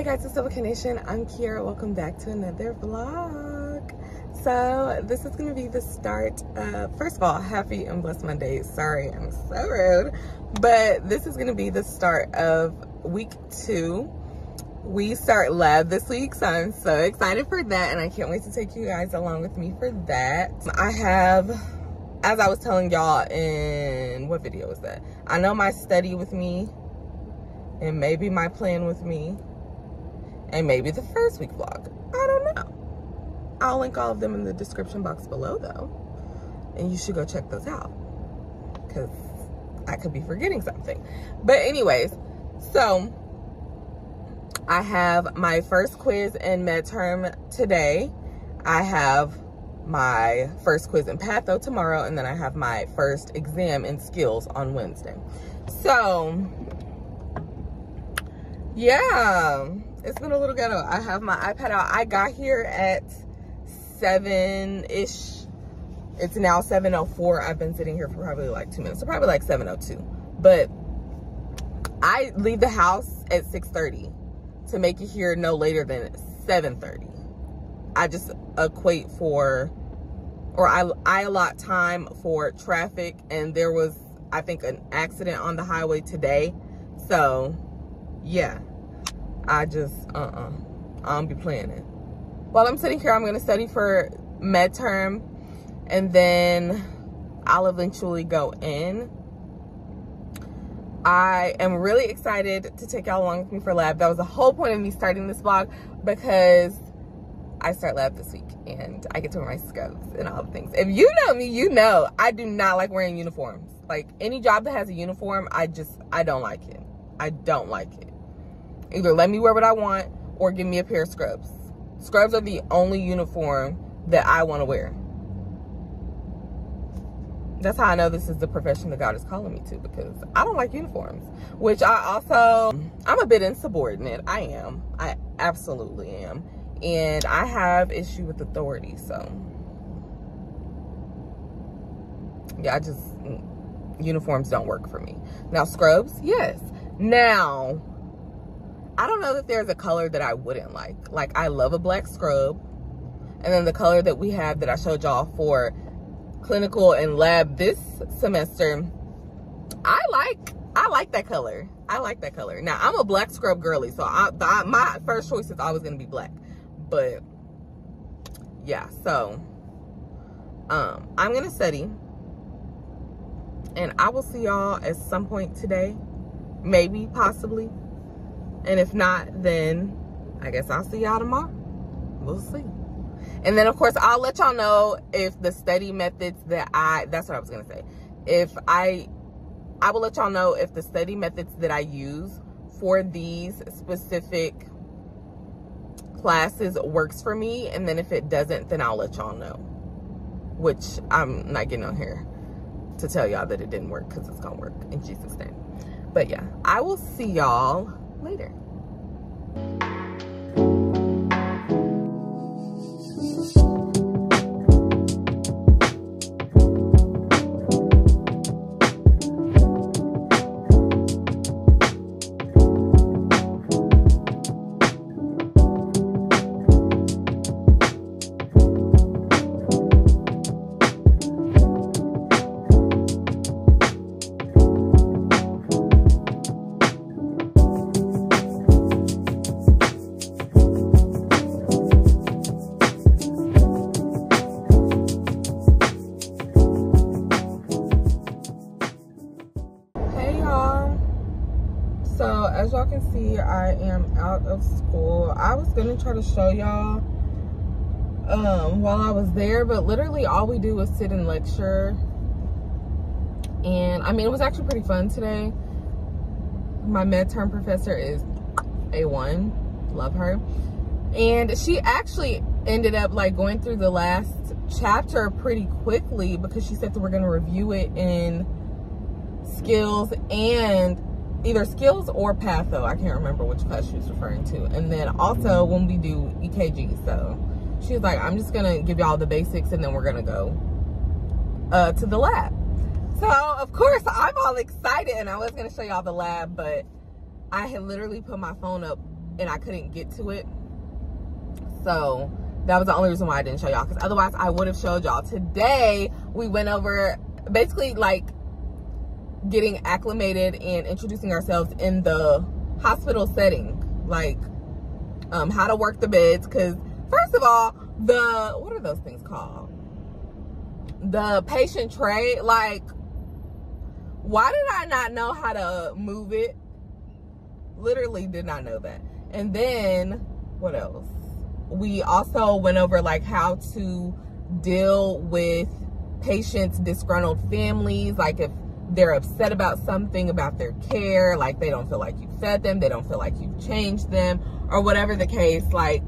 guys, it's Silver Nation. I'm Kiera. Welcome back to another vlog. So this is going to be the start of, first of all, happy and blessed Monday. Sorry, I'm so rude. But this is going to be the start of week 2. We start lab this week, so I'm so excited for that. And I can't wait to take you guys along with me for that. I have, as I was telling y'all in, what video was that? I know my study with me, and maybe my plan with me, and maybe the first week vlog. I don't know. I'll link all of them in the description box below though, and you should go check those out because I could be forgetting something. But anyways, so I have my first quiz in midterm today. I have my first quiz in patho tomorrow, and then I have my first exam in skills on Wednesday. So yeah, it's been a little ghetto. I have my iPad out. I got here at 7-ish. It's now 7:04. I've been sitting here for probably like 2 minutes, so probably like 7:02. But I leave the house at 6:30 to make it here no later than 7:30. I just equate for, or I allot time for traffic, and there was, I think, an accident on the highway today. So yeah, I just, I don't be playing it. While I'm sitting here, I'm going to study for midterm, and then I'll eventually go in. I am really excited to take y'all along with me for lab. That was the whole point of me starting this vlog, because I start lab this week, and I get to wear my scrubs and all the things. If you know me, you know I do not like wearing uniforms. Like, any job that has a uniform, I don't like it. I don't like it. Either let me wear what I want or give me a pair of scrubs. Scrubs are the only uniform that I want to wear. That's how I know this is the profession that God is calling me to, because I don't like uniforms. Which I'm a bit insubordinate. I am. I absolutely am. And I have issue with authority, so yeah, uniforms don't work for me. Now scrubs, yes. Now, I don't know that there's a color that I wouldn't like. Like, I love a black scrub. And then the color that we have that I showed y'all for clinical and lab this semester, I like that color. I like that color. Now, I'm a black scrub girly, so my first choice is always going to be black. But yeah, so I'm going to study. And I will see y'all at some point today. Maybe, possibly. And if not, then I guess I'll see y'all tomorrow. We'll see. And then, of course, I'll let y'all know if the study methods that that's what I was going to say. I will let y'all know if the study methods that I use for these specific classes works for me. And then if it doesn't, then I'll let y'all know. Which I'm not getting on here to tell y'all that it didn't work, because it's going to work in Jesus' name. But yeah, I will see y'all later. So as y'all can see, I am out of school. I was gonna try to show y'all while I was there, but literally all we do is sit and lecture. And I mean, it was actually pretty fun today. My midterm professor is A1, love her. And she actually ended up like going through the last chapter pretty quickly, because she said that we're gonna review it in skills, and either skills or patho. I can't remember which class she was referring to. And then also when we do EKG. So she was like, I'm just gonna give y'all the basics, and then we're gonna go to the lab. So of course I'm all excited, and I was gonna show y'all the lab, but I had literally put my phone up and I couldn't get to it. So that was the only reason why I didn't show y'all, because otherwise I would have showed y'all. Today we went over basically like getting acclimated and introducing ourselves in the hospital setting, like how to work the beds. Because first of all, what are those things called? The patient tray. Like, why did I not know how to move it? Literally did not know that. And then what else? We also went over like how to deal with patients' disgruntled families, like if they're upset about something, about their care, like they don't feel like you fed them, they don't feel like you've changed them, or whatever the case. Like,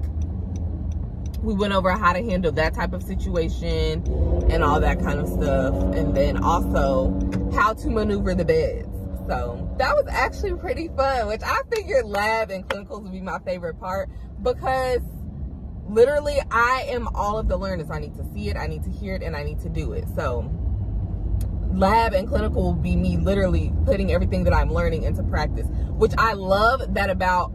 we went over how to handle that type of situation and all that kind of stuff. And then also how to maneuver the beds. So that was actually pretty fun, which I figured lab and clinicals would be my favorite part, because literally I am all of the learners. I need to see it, I need to hear it, and I need to do it. So lab and clinical will be me literally putting everything that I'm learning into practice, which I love that about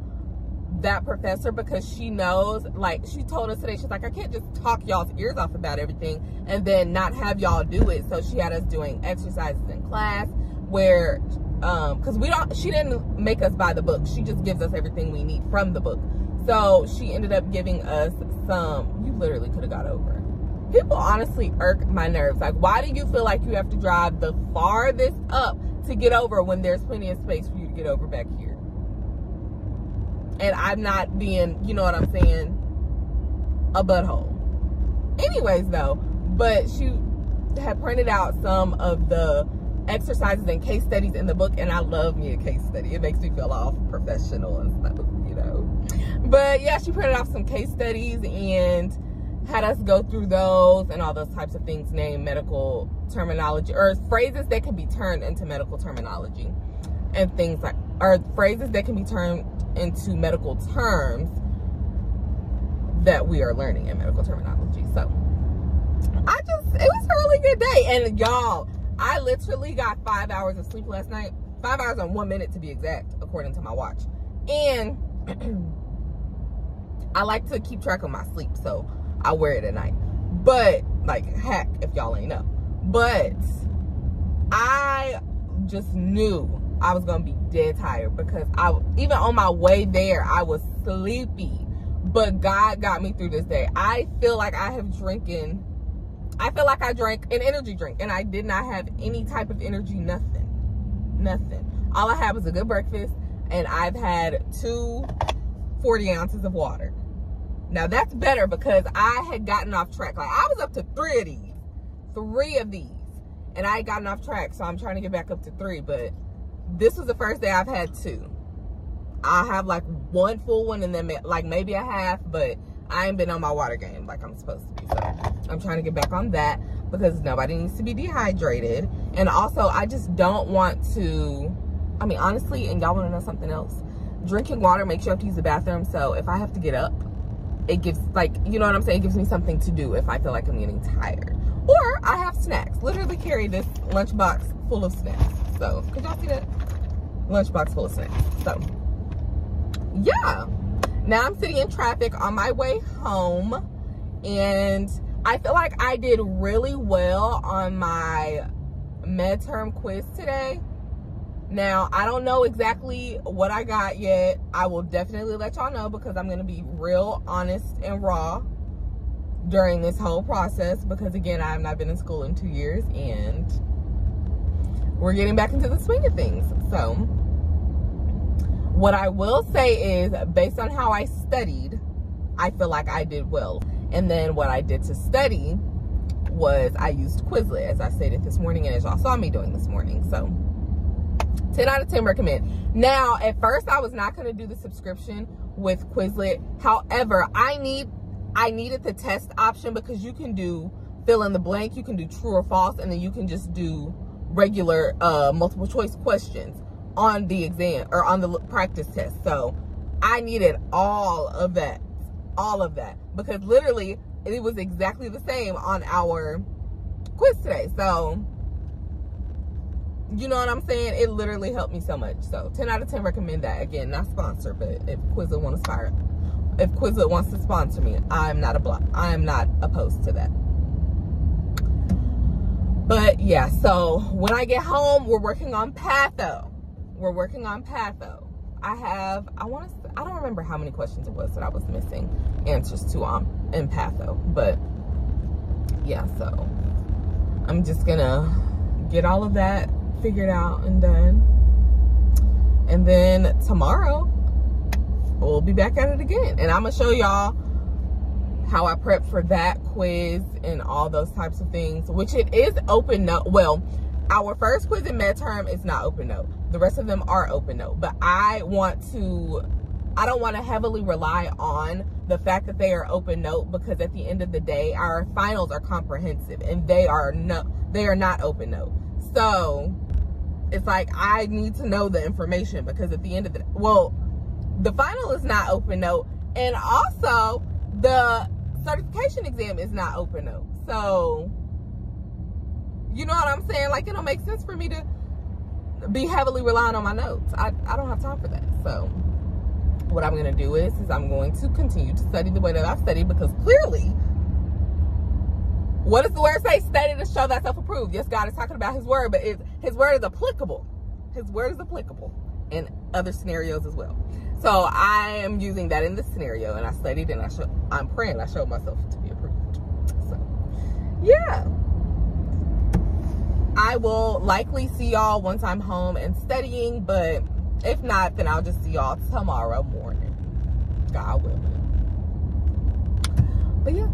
that professor, because she knows, like she told us today, she's like, I can't just talk y'all's ears off about everything and then not have y'all do it. So she had us doing exercises in class where because she didn't make us buy the book, she just gives us everything we need from the book. So she ended up giving us some, you literally could have got over. People honestly irk my nerves. Like, why do you feel like you have to drive the farthest up to get over when there's plenty of space for you to get over back here? And I'm not being, you know what I'm saying, a butthole. Anyways, though, but she had printed out some of the exercises and case studies in the book, and I love me a case study. It makes me feel all professional and stuff, you know. But yeah, she printed out some case studies and had us go through those and all those types of things, name medical terminology or phrases that can be turned into medical terminology and things like, or phrases that can be turned into medical terms that we are learning in medical terminology. So it was a really good day. And y'all, I literally got 5 hours of sleep last night. 5 hours and 1 minute to be exact, according to my watch. And I like to keep track of my sleep, so I wear it at night. But, like, heck, if y'all ain't know. But I just knew I was going to be dead tired, because even on my way there, I was sleepy. But God got me through this day. I feel like I drank an energy drink, and I did not have any type of energy, nothing. All I had was a good breakfast, and I've had 2 40 ounces of water. Now that's better, because I had gotten off track. Like, I was up to 3 of these, and I had gotten off track, so I'm trying to get back up to 3, but this was the first day I've had 2. I have like 1 full one and then like maybe a half, but I ain't been on my water game like I'm supposed to be. So I'm trying to get back on that, because nobody needs to be dehydrated. And also, I just don't want to, I mean, honestly, and y'all want to know something else? Drinking water makes you have to use the bathroom. So if I have to get up, it gives, like, you know what I'm saying? It gives me something to do if I feel like I'm getting tired. Or I have snacks. Literally carry this lunchbox full of snacks. So, could y'all see that? Lunchbox full of snacks. So, yeah. Now I'm sitting in traffic on my way home, and I feel like I did really well on my midterm quiz today. Now, I don't know exactly what I got yet. I will definitely let y'all know, because I'm going to be real honest and raw during this whole process, because again, I have not been in school in 2 years, and we're getting back into the swing of things. So what I will say is, based on how I studied, I feel like I did well. And then what I did to study was I used Quizlet, as I stated this morning, and as y'all saw me doing this morning. So 10 out of 10 recommend. Now, at first I was not going to do the subscription with Quizlet. However, I needed the test option, because you can do fill in the blank, you can do true or false, and then you can just do regular multiple choice questions on the exam or on the practice test. So I needed all of that, because literally it was exactly the same on our quiz today. So you know what I'm saying? It literally helped me so much. So 10 out of 10 recommend that. Again, not sponsored, but if Quizlet wants to sponsor me, I'm not opposed to that. But yeah, so when I get home, we're working on patho. I don't remember how many questions it was that I was missing answers to in patho, but yeah, so I'm just gonna get all of that figured out and done, and then tomorrow we'll be back at it again, and I'm gonna show y'all how I prep for that quiz and all those types of things, which it is open note. Well, our first quiz in midterm is not open note. The rest of them are open note, but I don't want to heavily rely on the fact that they are open note, because at the end of the day, our finals are comprehensive and they are not open note. So it's like, I need to know the information, because at the end of the final is not open note, and also the certification exam is not open note. So, you know what I'm saying? Like, it don't make sense for me to be heavily relying on my notes. I don't have time for that. So what I'm going to do is I'm going to continue to study the way that I study, because clearly, what does the word say? Study to show thyself approved. Yes, God is talking about his word, but his word is applicable. His word is applicable in other scenarios as well. So I am using that in this scenario, and I studied, and I'm praying I showed myself to be approved. So yeah, I will likely see y'all once I'm home and studying, but if not, then I'll just see y'all tomorrow morning, God willing. But yeah.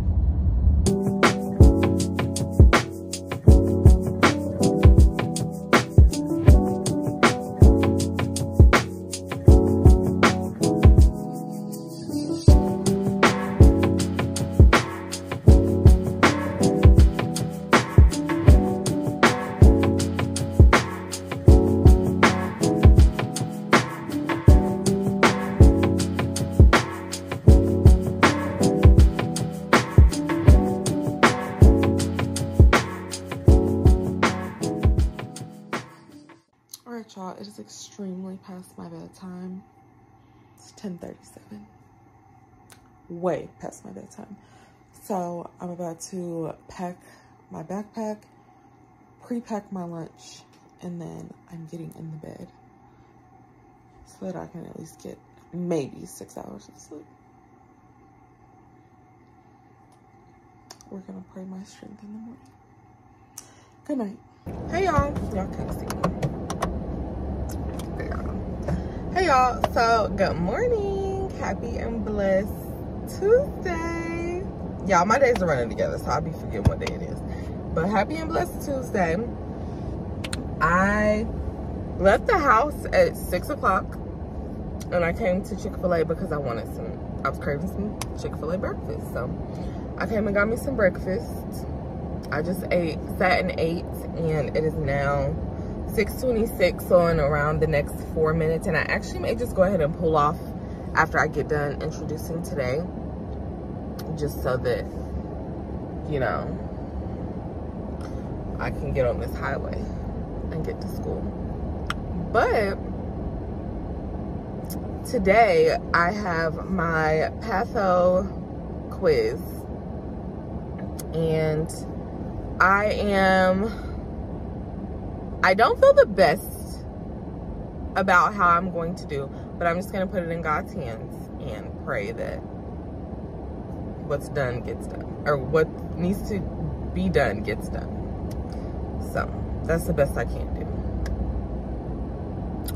Y'all, it is extremely past my bedtime. It's 10:37. Way past my bedtime. So I'm about to pack my backpack, pre-pack my lunch, and then I'm getting in the bed so that I can at least get maybe 6 hours of sleep. We're gonna pray my strength in the morning. Good night. Hey y'all. Y'all can't see me. Hey y'all, so good morning, happy and blessed Tuesday. Y'all, my days are running together, so I'll be forgetting what day it is, but happy and blessed Tuesday. I left the house at 6 o'clock and I came to Chick-fil-A because I was craving some Chick-fil-A breakfast. So I came and got me some breakfast. I just sat and ate, and it is now 6:26, so in around the next 4 minutes, and I actually may just go ahead and pull off after I get done introducing today, just so that, you know, I can get on this highway and get to school. But today I have my patho quiz, and I don't feel the best about how I'm going to do, but I'm just going to put it in God's hands and pray that what's done gets done, or what needs to be done gets done. So that's the best I can do,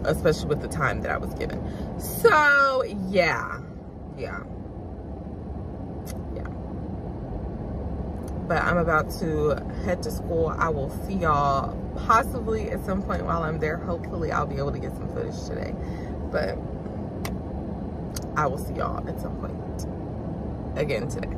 especially with the time that I was given. So yeah. But I'm about to head to school. I will see y'all possibly at some point while I'm there. Hopefully I'll be able to get some footage today, but I will see y'all at some point again today.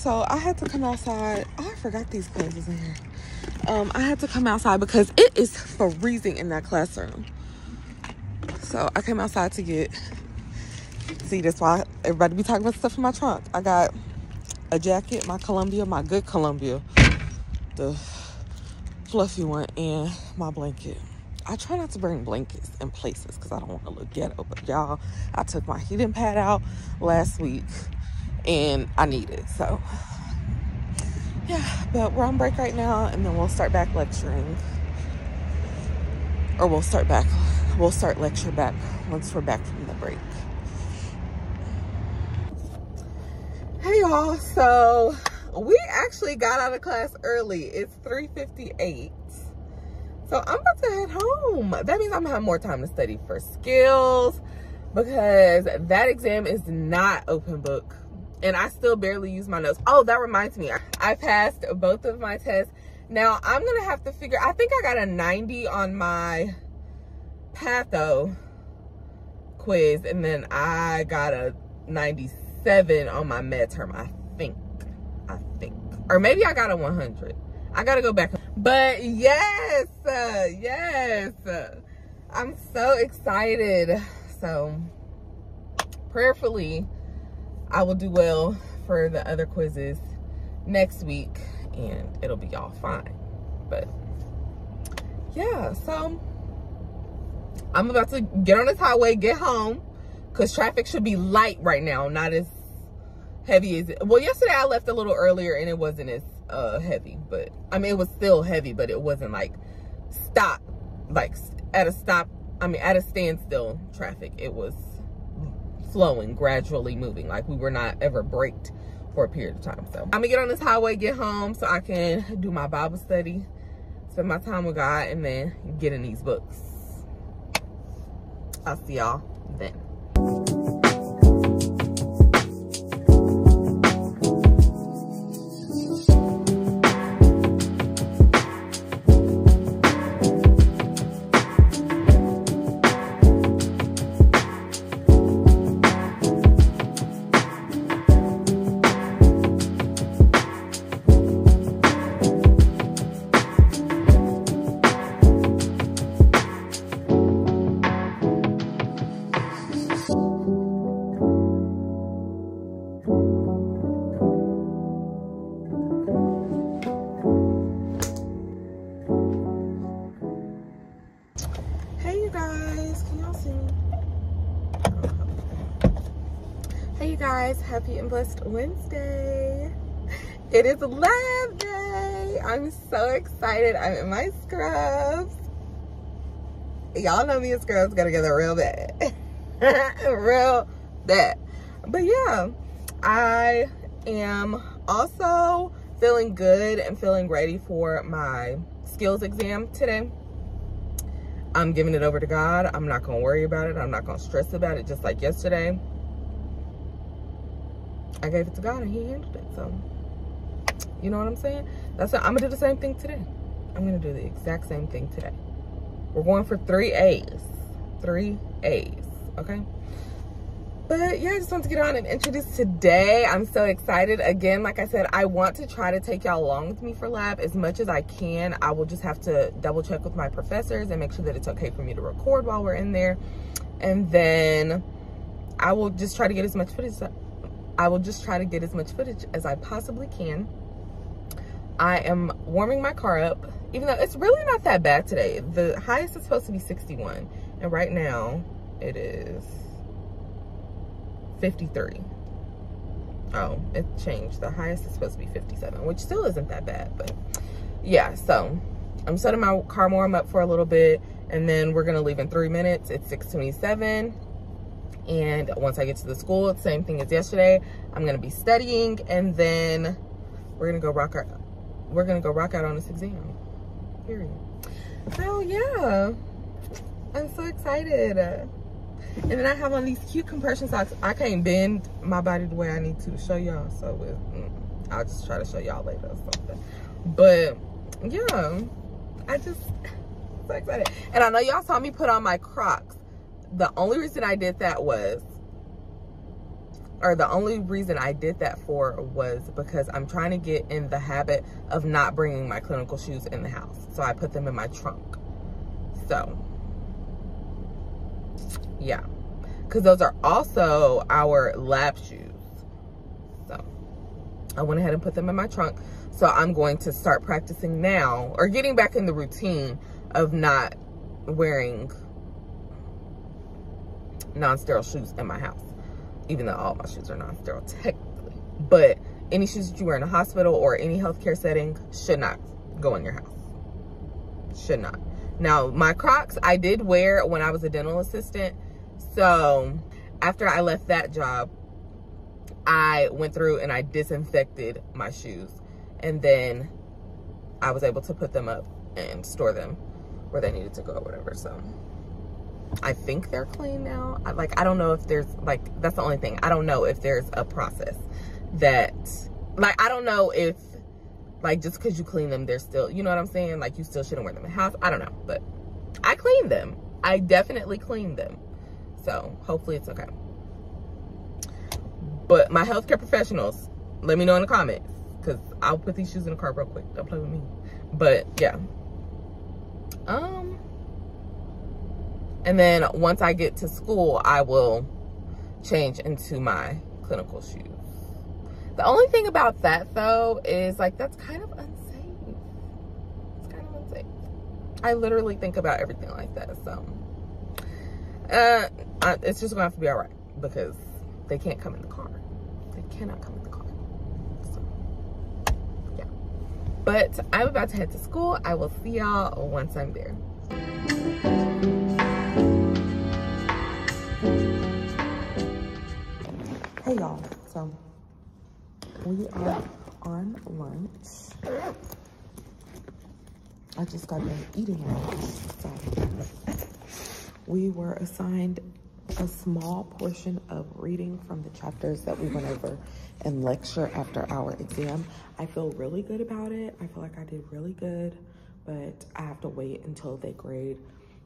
so I had to come outside. Oh, I forgot these clothes was in here. I had to come outside because it is freezing in that classroom. So I came outside to get, see, that's why everybody be talking about stuff in my trunk. I got a jacket, my Columbia, my good Columbia, the fluffy one, and my blanket. I try not to bring blankets in places because I don't want to look ghetto. But y'all, I took my heating pad out last week and I need it. So yeah, but we're on break right now, and then we'll start back lecturing. Or we'll start lecture back once we're back from the break. Hey y'all, so we actually got out of class early. It's 3:58. So I'm about to head home. That means I'm gonna have more time to study for skills because that exam is not open book. And I still barely use my notes. Oh, that reminds me. I passed both of my tests. Now, I'm going to have to figure... I think I got a 90 on my patho quiz. And then I got a 97 on my med term, I think. Or maybe I got a 100. I got to go back. But yes. I'm so excited. So, prayerfully, I will do well for the other quizzes next week and it'll be all fine. But yeah, so I'm about to get on this highway, get home, because traffic should be light right now, not as heavy as it. Well, yesterday I left a little earlier and it wasn't as heavy, but I mean, it was still heavy, but it wasn't like stop, like at a stop, I mean, at a standstill traffic. It was flowing, gradually moving, like we were not ever braked for a period of time. So I'm gonna get on this highway, get home so I can do my Bible study, spend my time with God, and then get in these books. I'll see y'all then. Happy and blessed Wednesday. It is lab day. I'm so excited. I'm in my scrubs. Y'all know me and scrubs got together real bad. Real bad. But yeah, I am also feeling good and feeling ready for my skills exam today. I'm giving it over to God. I'm not going to worry about it. I'm not going to stress about it, just like yesterday. I gave it to God and he handled it. So, you know what I'm saying? That's what I'm gonna do the same thing today. I'm gonna do the exact same thing today. We're going for 3 A's. 3 A's, okay? But yeah, I just want to get on and introduce today. I'm so excited. Again, like I said, I want to try to take y'all along with me for lab as much as I can. I will just have to double check with my professors and make sure that it's okay for me to record while we're in there. And then I will just try to get as much footage as I possibly can. I am warming my car up, even though it's really not that bad today. The highest is supposed to be 61, and right now it is 53. Oh, it changed. The highest is supposed to be 57, which still isn't that bad, but yeah. So I'm setting my car warm up for a little bit, and then we're gonna leave in 3 minutes. It's 6:27. And once I get to the school, same thing as yesterday, I'm gonna be studying, and then we're gonna go rock out on this exam. Period. So yeah, I'm so excited. And then I have on these cute compression socks. I can't bend my body the way I need to show y'all, so I'll just try to show y'all later or something. But yeah, I just so excited. And I know y'all saw me put on my Crocs. The only reason I did that was or the only reason I did that for was because I'm trying to get in the habit of not bringing my clinical shoes in the house. So I put them in my trunk. So, yeah. Because those are also our lab shoes. So, I went ahead and put them in my trunk. So I'm going to start practicing now, or getting back in the routine of not wearing non-sterile shoes in my house. Even though all my shoes are non-sterile technically. But any shoes that you wear in a hospital or any healthcare setting should not go in your house. Should not. Now, my Crocs I did wear when I was a dental assistant. So after I left that job, I went through and I disinfected my shoes. And then I was able to put them up and store them where they needed to go or whatever. So I think they're clean now. I don't know if there's, like, that's the only thing. I don't know if there's a process that, like, I don't know if, like, just because you clean them, they're still, you know what I'm saying? Like, you still shouldn't wear them in the house. I don't know. But I cleaned them. I definitely cleaned them. So hopefully it's okay. But my healthcare professionals, let me know in the comments. Because I'll put these shoes in the car real quick. Don't play with me. But, yeah. And then once I get to school, I will change into my clinical shoes. The only thing about that, though, is, like, that's kind of unsafe. It's kind of unsafe. I literally think about everything like that. So, it's just going to have to be all right. Because they can't come in the car. They cannot come in the car. But I'm about to head to school. I will see y'all once I'm there. Hey y'all, so we are on lunch. I just got done eating lunch. So we were assigned a small portion of reading from the chapters that we went over in lecture after our exam. I feel really good about it. I feel like I did really good, but I have to wait until they grade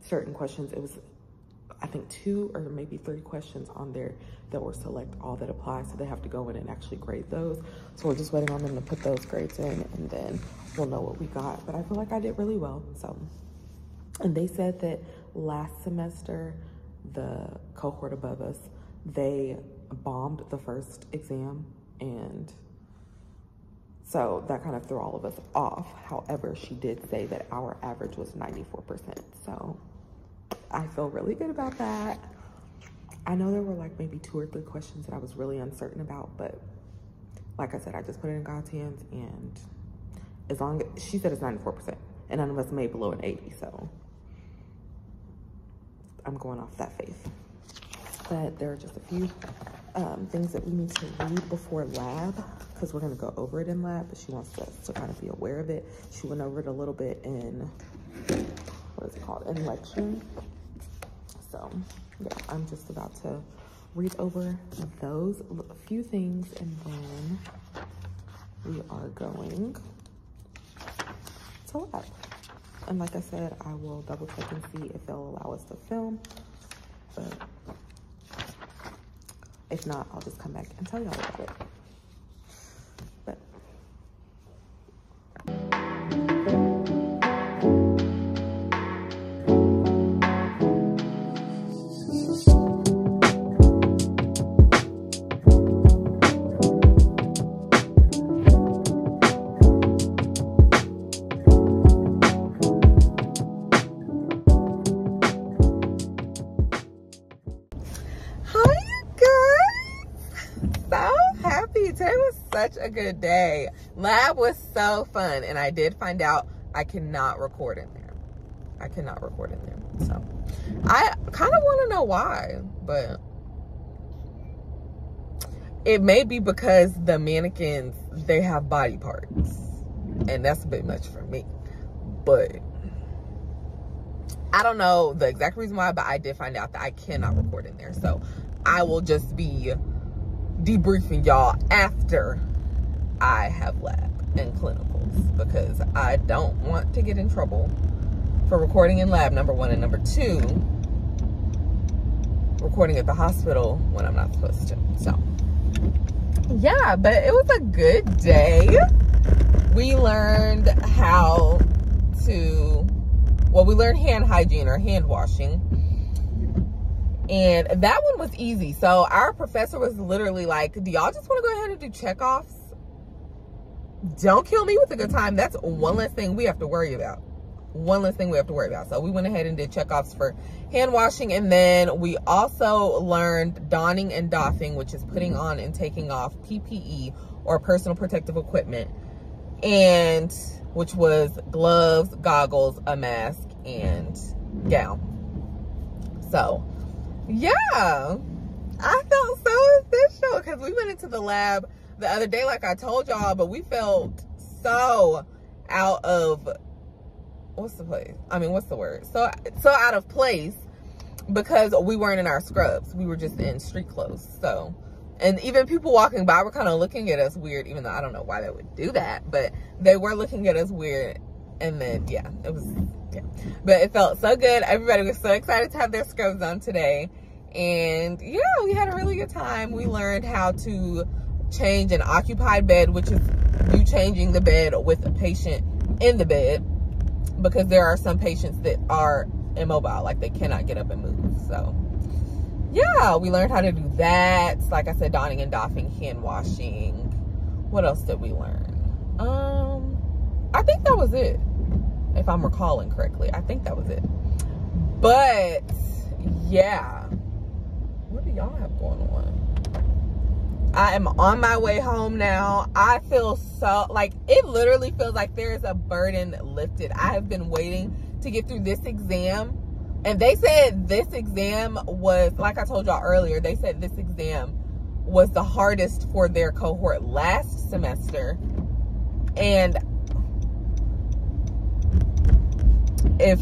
certain questions. It was, I think, 2 or maybe 3 questions on there that were select all that apply, so they have to go in and actually grade those. So we're just waiting on them to put those grades in, and then we'll know what we got. But I feel like I did really well. So, and they said that last semester, the cohort above us, they bombed the first exam, and so that kind of threw all of us off. However, she did say that our average was 94%. So I feel really good about that. I know there were like maybe 2 or 3 questions that I was really uncertain about, but like I said, I just put it in God's hands, and as long as she said it's 94%, and none of us made below an 80, so I'm going off that faith. But there are just a few things that we need to read before lab, because we're going to go over it in lab, but she wants us to kind of be aware of it. She went over it a little bit in, what is it called, in lecture. So yeah, I'm just about to read over those few things, and then we are going to lab. And like I said, I will double check and see if they'll allow us to film. But if not, I'll just come back and tell y'all about it. But such a good day. Lab was so fun, and I did find out I cannot record in there. I cannot record in there. So I kind of want to know why, but it may be because the mannequins, they have body parts, and that's a bit much for me. But I don't know the exact reason why, but I did find out that I cannot record in there. So I will just be debriefing y'all after I have lab and clinicals, because I don't want to get in trouble for recording in lab, number 1, and number 2, recording at the hospital when I'm not supposed to. So yeah, but it was a good day. We learned how to, well, we learned hand hygiene or hand washing. And that one was easy. So our professor was literally like, do y'all just want to go ahead and do checkoffs? Don't kill me with a good time. That's one less thing we have to worry about. One less thing we have to worry about. So we went ahead and did checkoffs for hand washing. And then we also learned donning and doffing, which is putting on and taking off PPE or personal protective equipment. And which was gloves, goggles, a mask, and gown. So yeah, I felt so official because we went into the lab the other day, like I told y'all, but we felt so out of, what's the word? So out of place because we weren't in our scrubs. We were just in street clothes. So, and even people walking by were kind of looking at us weird, even though I don't know why they would do that, but they were looking at us weird. And then, yeah, it was, yeah. But it felt so good. Everybody was so excited to have their scrubs on today. And yeah, we had a really good time. We learned how to change an occupied bed, which is you changing the bed with a patient in the bed, because there are some patients that are immobile, like they cannot get up and move. So yeah, we learned how to do that. Like I said, donning and doffing, hand washing. What else did we learn? I think that was it, if I'm recalling correctly. I think that was it. But yeah, what do y'all have going on? I am on my way home now. I feel so, like, it literally feels like there is a burden lifted. I have been waiting to get through this exam. And they said this exam was, like I told y'all earlier, they said this exam was the hardest for their cohort last semester. And if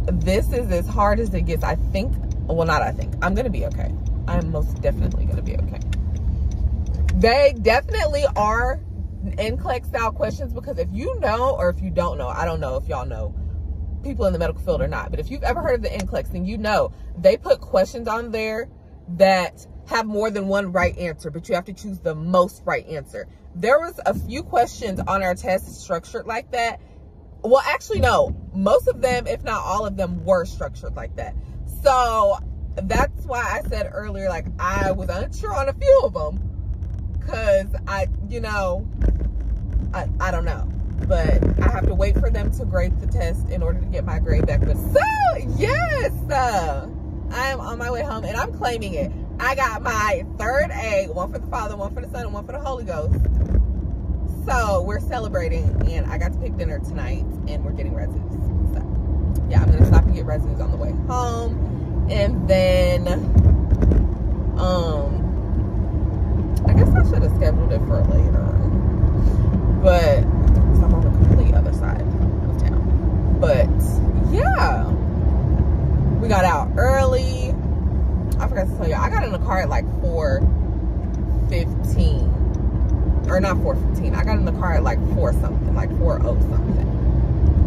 this is as hard as it gets, I think, well, not I think, I'm going to be okay. I'm most definitely going to be okay. They definitely are NCLEX style questions, because if you know, or if you don't know, I don't know if y'all know people in the medical field or not, but if you've ever heard of the NCLEX, then you know they put questions on there that have more than one right answer, but you have to choose the most right answer. There was a few questions on our test structured like that. Well, actually, no. Most of them, if not all of them, were structured like that. So that's why I said earlier, like, I was unsure on a few of them, because I don't know. But I have to wait for them to grade the test in order to get my grade back. But so, yes, I am on my way home, and I'm claiming it. I got my third A, one for the Father, one for the Son, and one for the Holy Ghost. So we're celebrating, and I got to pick dinner tonight, and we're getting Red Zeus. So yeah, I'm going to stop and get Red Zeus on the way home. And then, I guess I should have scheduled it for later. But I'm on the complete other side of town. But yeah, we got out early. I forgot to tell you, I got in the car at like 4:15. Or not 4:15. I got in the car at like 4 something, like 4:0 something.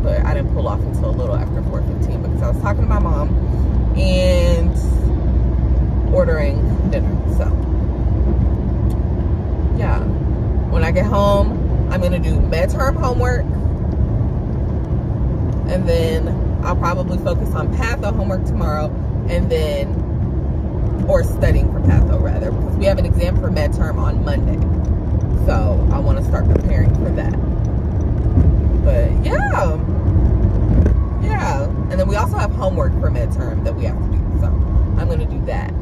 But I didn't pull off until a little after 4:15 because I was talking to my mom and ordering dinner. So yeah, when I get home, I'm gonna do midterm homework, and then I'll probably focus on patho homework tomorrow, and then, or studying for patho rather, because we have an exam for midterm on Monday. So I want to start preparing for that. But yeah. And then we also have homework for midterm that we have to do. So I'm going to do that.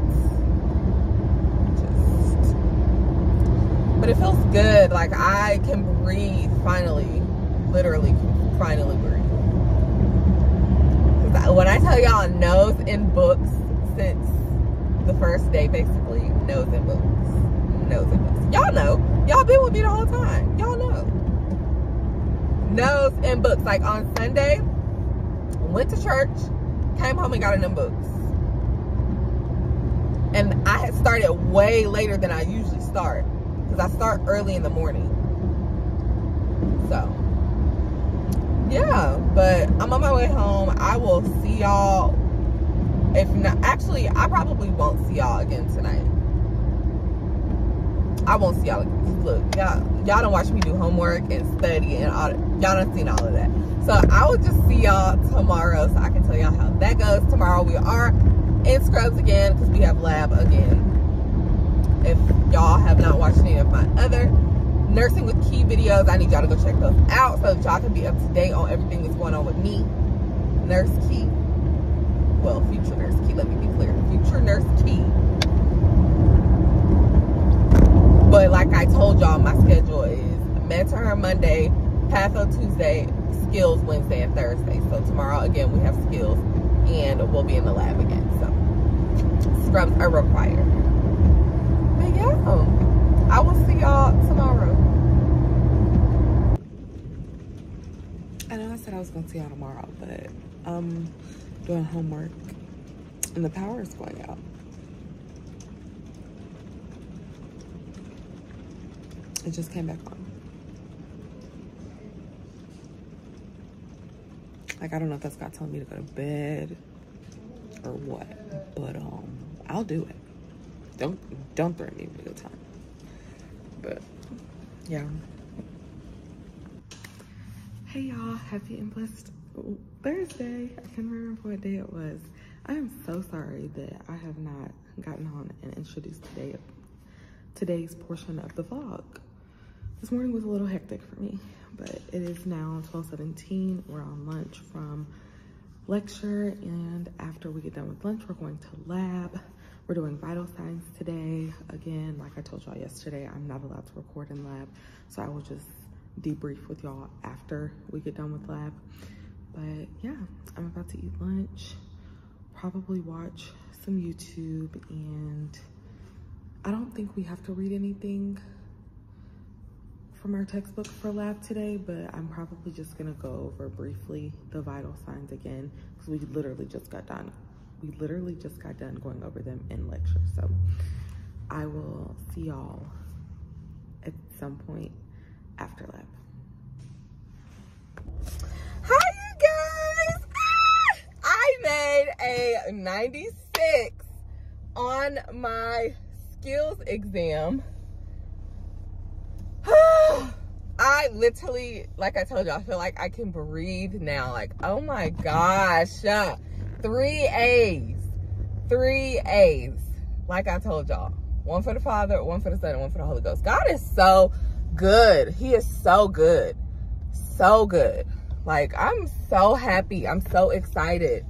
But it feels good. Like I can breathe finally. Literally finally breathe. When I tell y'all nose in books since the first day, basically, nose in books. Nose in books. Y'all know. Y'all been with me the whole time. Y'all know. Nose in books. Like on Sunday, went to church, came home and got in them books. And I had started way later than I usually start, because I start early in the morning. So, yeah. But I'm on my way home. I will see y'all. If not, actually, I probably won't see y'all again tonight. I won't see y'all. Look, y'all don't watch me do homework and study and all that. Y'all done seen all of that. So I will just see y'all tomorrow so I can tell y'all how that goes. Tomorrow we are in scrubs again because we have lab again. If y'all have not watched any of my other Nursing with Key videos, I need y'all to go check those out so that y'all can be up to date on everything that's going on with me. Nurse Key. Well, future Nurse Key, let me be clear. Future Nurse Key. But like I told y'all, my schedule is Mentor Monday, Patho Tuesday, Skills Wednesday and Thursday. So tomorrow, again, we have Skills and we'll be in the lab again. So scrubs are required. But yeah, I will see y'all tomorrow. I know I said I was going to see y'all tomorrow, but I'm doing homework and the power is going out. It just came back on. Like, I don't know if that's God telling me to go to bed or what, but I'll do it. Don't threaten me with a good time. But yeah. Hey y'all, happy and blessed Thursday. I can't remember what day it was. I am so sorry that I have not gotten on and introduced today's portion of the vlog. This morning was a little hectic for me, but it is now 12:17. We're on lunch from lecture, and after we get done with lunch, we're going to lab. We're doing vital signs today. Again, like I told y'all yesterday, I'm not allowed to record in lab, so I will just debrief with y'all after we get done with lab. But yeah, I'm about to eat lunch, probably watch some YouTube, and I don't think we have to read anything from our textbook for lab today, but I'm probably just gonna go over briefly the vital signs again because we literally just got done. We literally just got done going over them in lecture. So I will see y'all at some point after lab. Hi, you guys! I made a 96 on my skills exam. I literally, like I told y'all, I feel like I can breathe now. Like, oh my gosh. 3 A's. 3 A's. Like I told y'all. One for the Father, one for the Son, and one for the Holy Ghost. God is so good. He is so good. So good. Like, I'm so happy. I'm so excited.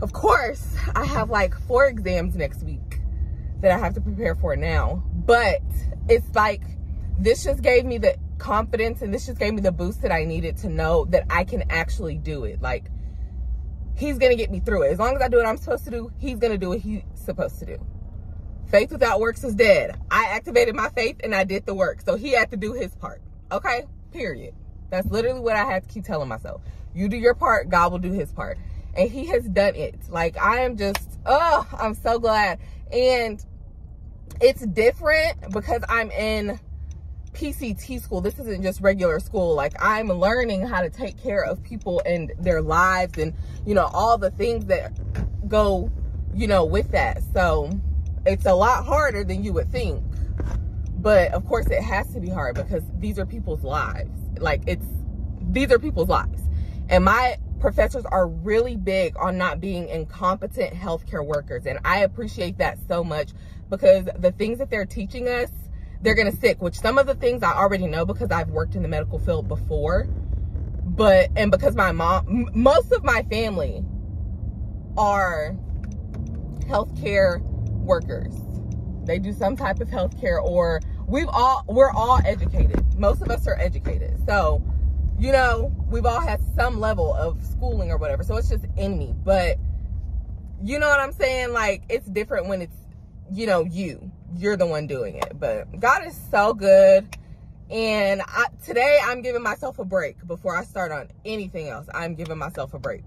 Of course, I have like 4 exams next week that I have to prepare for now. But it's like, this just gave me the confidence and this just gave me the boost that I needed to know that I can actually do it. Like, he's going to get me through it. As long as I do what I'm supposed to do, he's going to do what he's supposed to do. Faith without works is dead. I activated my faith and I did the work. So he had to do his part. Okay? Period. That's literally what I had to keep telling myself. You do your part, God will do his part. And he has done it. Like, I am just, oh, I'm so glad. And it's different because I'm in PCT school. This isn't just regular school. Like, I'm learning how to take care of people and their lives and, you know, all the things that go, you know, with that. So it's a lot harder than you would think. But of course it has to be hard because these are people's lives. Like, these are people's lives. And my professors are really big on not being incompetent healthcare workers. And I appreciate that so much because the things that they're teaching us, they're going to stick, which some of the things I already know because I've worked in the medical field before. And because my mom, most of my family are healthcare workers. They do some type of healthcare, or we're all educated. Most of us are educated. So, you know, we've all had some level of schooling or whatever. So it's just in me. But you know what I'm saying? Like, it's different when it's, you know, you're the one doing it. But God is so good. And today I'm giving myself a break before I start on anything else. I'm giving myself a break.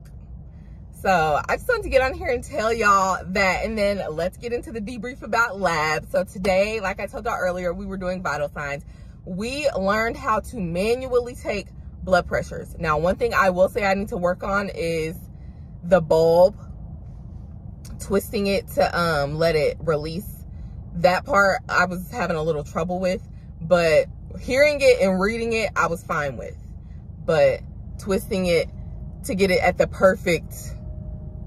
So I just wanted to get on here and tell y'all that, and then let's get into the debrief about lab. So today, like I told y'all earlier, we were doing vital signs. We learned how to manually take blood pressures. Now, one thing I will say I need to work on is the bulb, twisting it to let it release that part I was having a little trouble with, but hearing it and reading it, I was fine with. But twisting it to get it at the perfect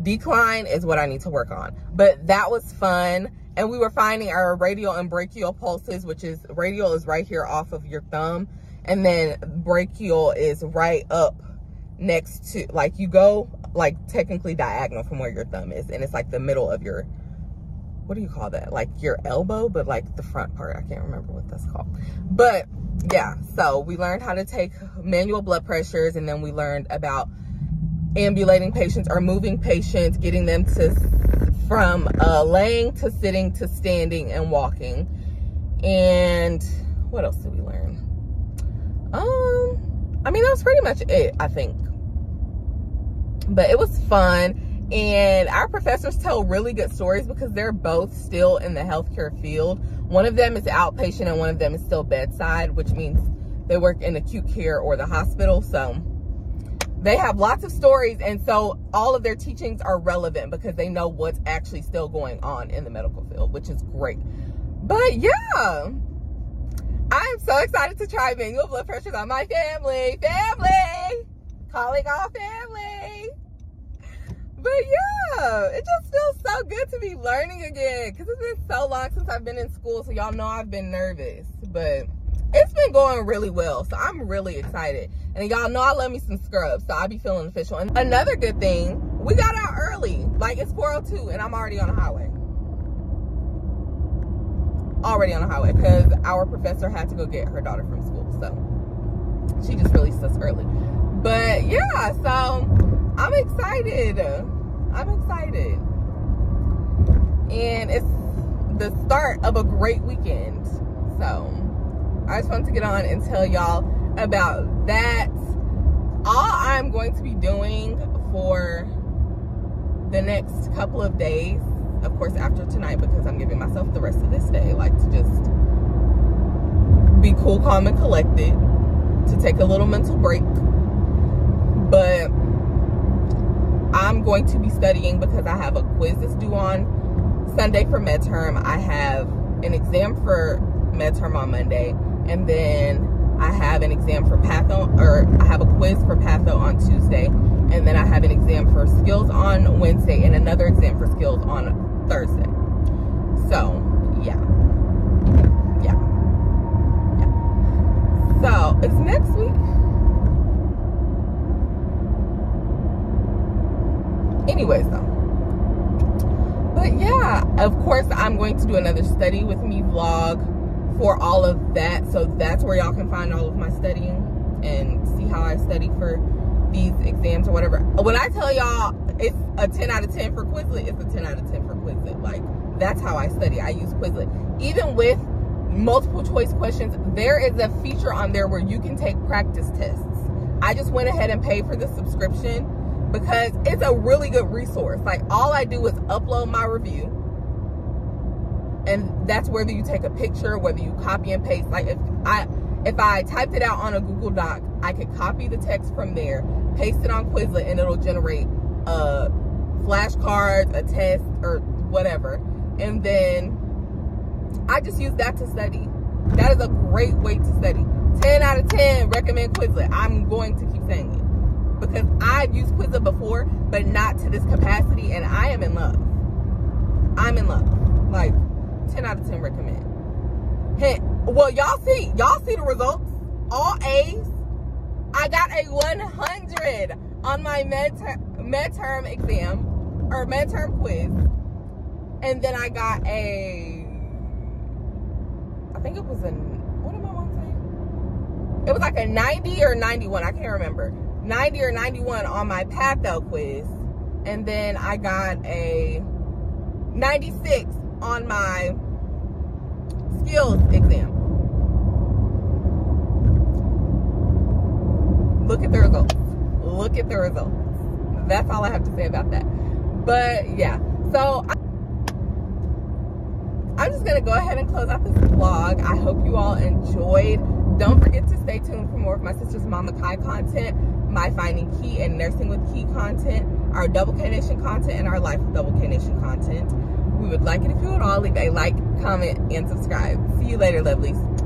decline is what I need to work on. But that was fun. And we were finding our radial and brachial pulses, which is, radial is right here off of your thumb. And then brachial is right up next to, like, you go, like, technically diagonal from where your thumb is. And it's like the middle of your, what do you call that? Like your elbow, but like the front part. I can't remember what that's called. But yeah, so we learned how to take manual blood pressures, and then we learned about ambulating patients or moving patients, getting them to from laying to sitting to standing and walking. And what else did we learn? I mean, that was pretty much it, I think. But it was fun, and our professors tell really good stories because they're both still in the healthcare field. One of them is outpatient and one of them is still bedside, which means they work in acute care or the hospital. So they have lots of stories, and so all of their teachings are relevant because they know what's actually still going on in the medical field, which is great. But yeah, I'm so excited to try manual blood pressures on my family. Calling all family. But yeah, it just feels so good to be learning again because it's been so long since I've been in school, so y'all know I've been nervous. But it's been going really well, so I'm really excited. And y'all know I love me some scrubs, so I be feeling official. And another good thing, we got out early. Like, it's 4:02 and I'm already on the highway. Already on the highway because our professor had to go get her daughter from school, so she just released us early. But yeah, so I'm excited. I'm excited. And it's the start of a great weekend. So I just wanted to get on and tell y'all about that. All I'm going to be doing for the next couple of days, of course after tonight, because I'm giving myself the rest of this day, like, to just be cool, calm, and collected, to take a little mental break. But I'm going to be studying because I have a quiz that's due on Sunday for midterm. I have an exam for midterm on Monday, and then I have an exam for patho, or I have a quiz for patho on Tuesday, and then I have an exam for skills on Wednesday and another exam for skills on Thursday. So yeah. So it's next week. Anyways though, but yeah, of course I'm going to do another study with me vlog for all of that, so that's where y'all can find all of my studying and see how I study for these exams or whatever. When I tell y'all it's a 10 out of 10 for Quizlet, it's a 10 out of 10 for Quizlet. Like, that's how I study. I use Quizlet. Even with multiple choice questions, there is a feature on there where you can take practice tests. I just went ahead and paid for the subscription because it's a really good resource. Like, all I do is upload my review, and that's whether you take a picture, whether you copy and paste. Like, if I typed it out on a Google Doc, I could copy the text from there, paste it on Quizlet, and it'll generate flashcards, a test, or whatever. And then I just use that to study. That is a great way to study. 10 out of 10, recommend Quizlet. I'm going to keep saying it because I've used Quizlet before, but not to this capacity, and I am in love. I'm in love. Like, 10 out of 10 recommend. Hey, well, y'all see the results. All A's. I got a 100 on my midterm exam, or midterm quiz. And then I got a, I think it was a, what am I want to say? It was like a 90 or 91, I can't remember. 90 or 91 on my patho quiz. And then I got a 96 on my skills exam. Look at the results. Look at the results. That's all I have to say about that. But yeah, so I'm just gonna go ahead and close out this vlog. I hope you all enjoyed. Don't forget to stay tuned for more of my sister's Mama Kai content, my Finding Key and Nursing with Key content, our Double K Nation content, and our Life with Double K Nation content. We would like it if you would all leave a like, comment, and subscribe. See you later, lovelies.